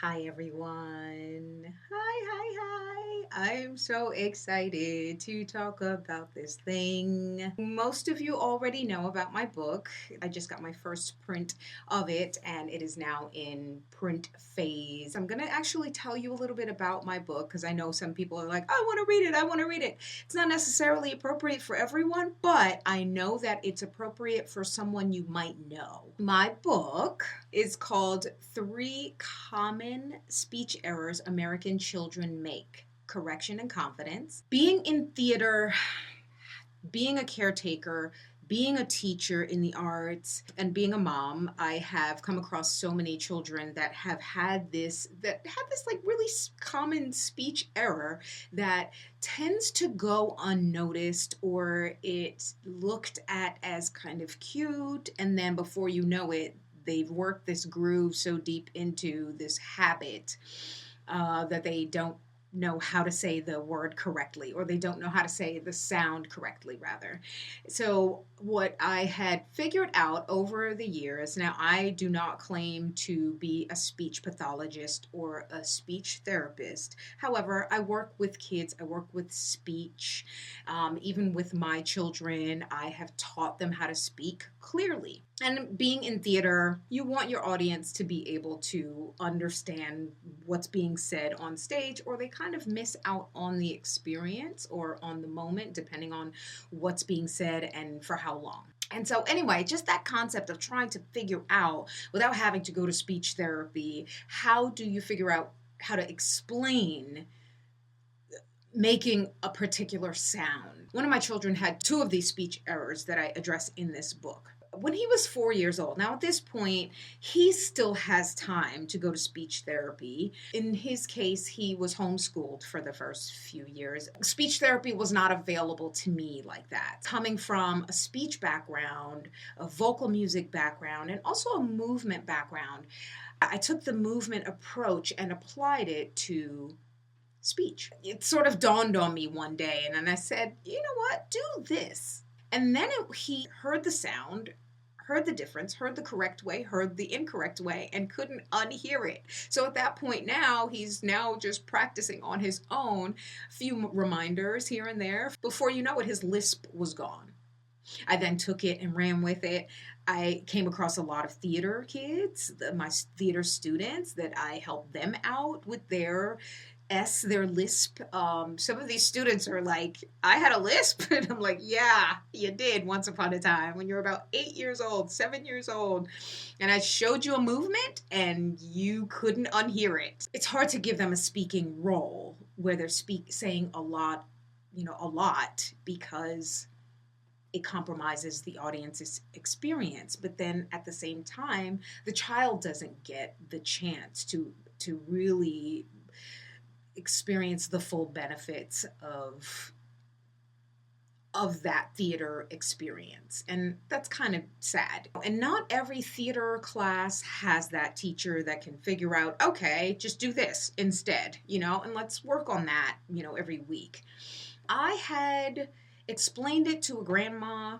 Hi everyone. Hi. I'm so excited to talk about this thing. Most of you already know about my book. I just got my first print of it and it is now in print phase. I'm going to actually tell you a little bit about my book because I know some people are like, I want to read it. I want to read it. It's not necessarily appropriate for everyone, but I know that it's appropriate for someone you might know. My book is called Three Common Speech Errors American Children Make: Correction and Confidence. Being in theater, being a caretaker, being a teacher in the arts, and being a mom, I have come across so many children that have had this like really common speech error that tends to go unnoticed, or it's looked at as kind of cute, and then before you know it, they've worked this groove so deep into this habit that they don't know how to say the word correctly, or they don't know how to say the sound correctly, rather. So what I had figured out over the years, now I do not claim to be a speech pathologist or a speech therapist. However, I work with kids, I work with speech. Even with my children, I have taught them how to speak clearly. And being in theater, you want your audience to be able to understand what's being said on stage, or they kind of miss out on the experience or on the moment, depending on what's being said and for how long. And so, anyway, just that concept of trying to figure out, without having to go to speech therapy, how do you figure out how to explain making a particular sound? One of my children had two of these speech errors that I address in this book. When he was 4 years old, now at this point, he still has time to go to speech therapy. In his case, he was homeschooled for the first few years. Speech therapy was not available to me like that. Coming from a speech background, a vocal music background, and also a movement background, I took the movement approach and applied it to speech. It sort of dawned on me one day, and then I said, you know what, do this. And then he heard the sound, heard the difference, heard the correct way, heard the incorrect way, and couldn't unhear it. So at that point now, he's now just practicing on his own, a few reminders here and there. Before you know it, his lisp was gone. I then took it and ran with it. I came across a lot of theater kids, my theater students, that I helped them out with their lisp. Some of these students are like, I had a lisp. And I'm like, yeah, you did once upon a time when you're about 8 years old, 7 years old. And I showed you a movement and you couldn't unhear it. It's hard to give them a speaking role where they're saying a lot, because it compromises the audience's experience. But then at the same time, the child doesn't get the chance to really experience the full benefits of that theater experience. And that's kind of sad. And not every theater class has that teacher that can figure out, okay, just do this instead, and let's work on that, every week. I had explained it to a grandma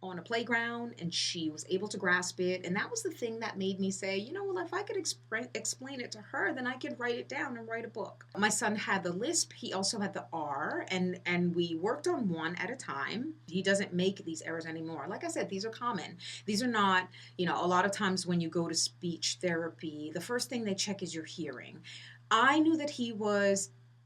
on a playground, and she was able to grasp it. And that was the thing that made me say, well, if I could explain it to her, then I could write it down and write a book. My son had the lisp. He also had the R, and we worked on one at a time. He doesn't make these errors anymore. Like I said, these are common. These are not, a lot of times when you go to speech therapy, the first thing they check is your hearing. I knew that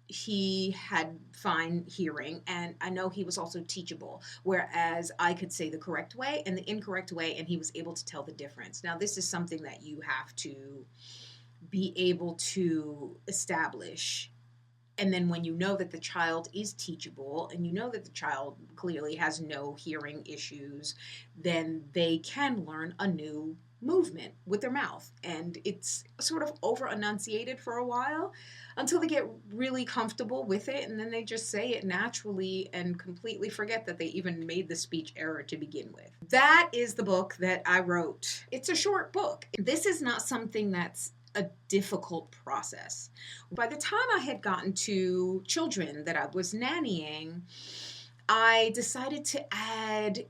he had fine hearing, and I know he was also teachable, whereas I could say the correct way and the incorrect way, and he was able to tell the difference. Now, this is something that you have to be able to establish. And then when you know that the child is teachable and you know that the child clearly has no hearing issues, then they can learn a new movement with their mouth. And it's sort of over enunciated for a while until they get really comfortable with it, and then they just say it naturally and completely forget that they even made the speech error to begin with. That is the book that I wrote. It's a short book. This is not something that's a difficult process. By the time I had gotten to children that I was nannying, I decided to add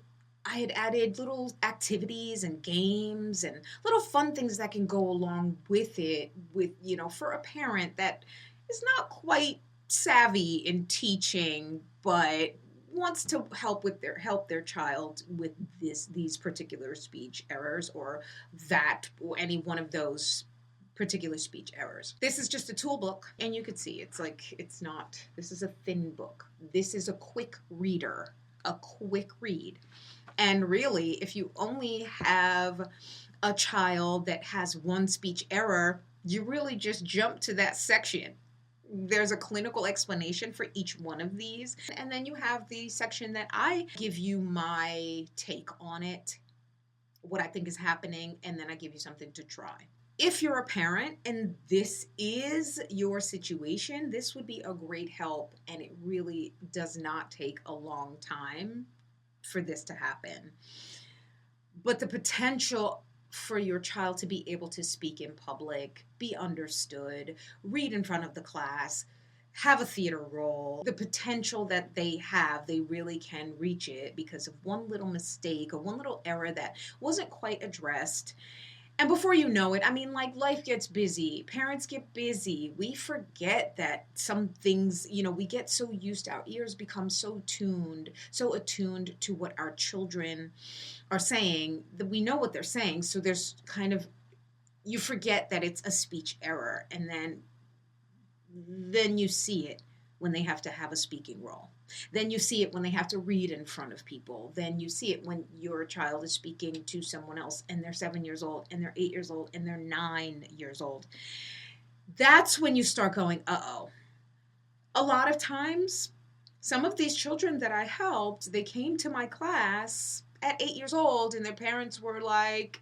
I had added little activities and games and little fun things that can go along with it, with, for a parent that is not quite savvy in teaching, but wants to help their child with these particular speech errors, or any one of those particular speech errors. This is just a tool book, and you could see it's not, this is a thin book. This is a quick reader, a quick read. And really, if you only have a child that has one speech error, you really just jump to that section. There's a clinical explanation for each one of these. And then you have the section that I give you my take on it, what I think is happening, and then I give you something to try. If you're a parent and this is your situation, this would be a great help, and it really does not take a long time for this to happen. But the potential for your child to be able to speak in public, be understood, read in front of the class, have a theater role, the potential that they have, they really can reach it because of one little mistake or one little error that wasn't quite addressed. And before you know it, life gets busy. Parents get busy. We forget that some things, we get so used, our ears become so attuned to what our children are saying, that we know what they're saying. So there's you forget that it's a speech error. And then you see it when they have to have a speaking role. Then you see it when they have to read in front of people. Then you see it when your child is speaking to someone else and they're 7 years old and they're 8 years old and they're 9 years old. That's when you start going, uh-oh. A lot of times, some of these children that I helped, they came to my class at 8 years old and their parents were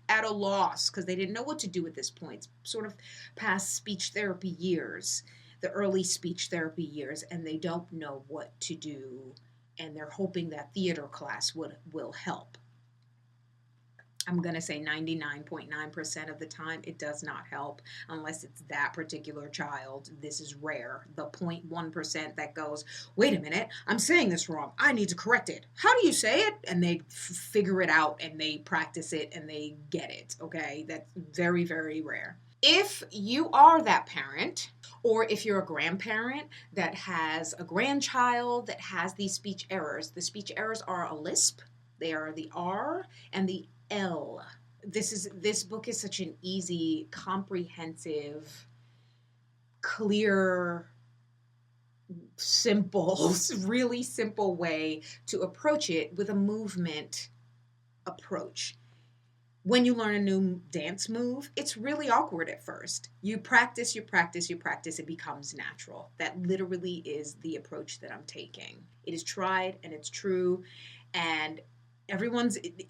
at a loss because they didn't know what to do at this point, sort of past speech therapy years. The early speech therapy years, and they don't know what to do, and they're hoping that theater class will help. I'm going to say 99.9% of the time it does not help unless it's that particular child. This is rare. The 0.1% that goes, wait a minute, I'm saying this wrong. I need to correct it. How do you say it? And they figure it out and they practice it and they get it. Okay, that's very, very rare. If you are that parent, or if you're a grandparent that has a grandchild that has these speech errors, the speech errors are a lisp. They are the R and the L. This book is such an easy, comprehensive, clear, simple, really simple way to approach it with a movement approach. When you learn a new dance move, it's really awkward at first. You practice, it becomes natural. That literally is the approach that I'm taking. It is tried and it's true, and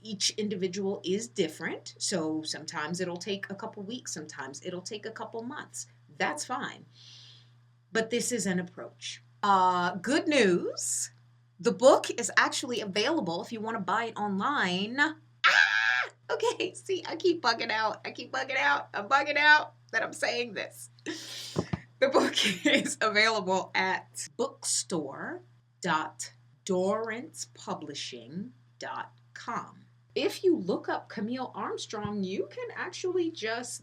each individual is different. So sometimes it'll take a couple weeks, sometimes it'll take a couple months. That's fine. But this is an approach. Good news. The book is actually available if you want to buy it online. Okay, see, I keep bugging out. I'm bugging out that I'm saying this. The book is available at bookstore.dorancepublishing.com. If you look up Camille Armstrong, you can actually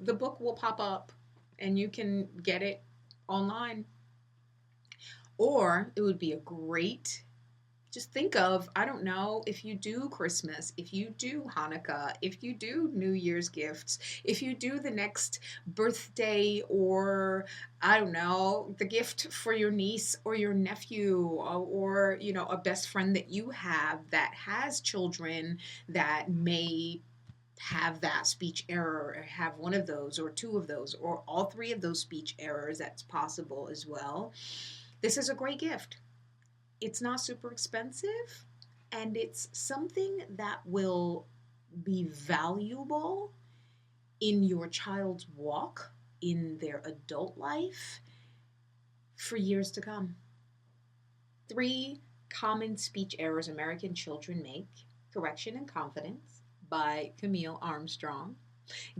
the book will pop up and you can get it online. Or it would be a great, just think of, I don't know, if you do Christmas, if you do Hanukkah, if you do New Year's gifts, if you do the next birthday, or I don't know, the gift for your niece or your nephew, or a best friend that you have that has children that may have that speech error, or have one of those or two of those or all three of those speech errors. That's possible as well. This is a great gift. It's not super expensive, and it's something that will be valuable in your child's walk, in their adult life, for years to come. 3 Common Speech Errors American Children Make, Correction and Confidence by Camille Armstrong.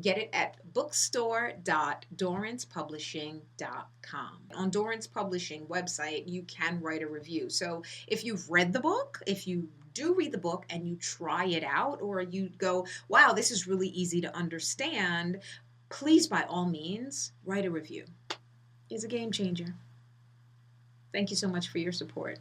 Get it at bookstore.doranspublishing.com. On Doran's Publishing website, you can write a review. So if you've read the book, if you do read the book and you try it out, or you go, wow, this is really easy to understand, please, by all means, write a review. It's a game changer. Thank you so much for your support.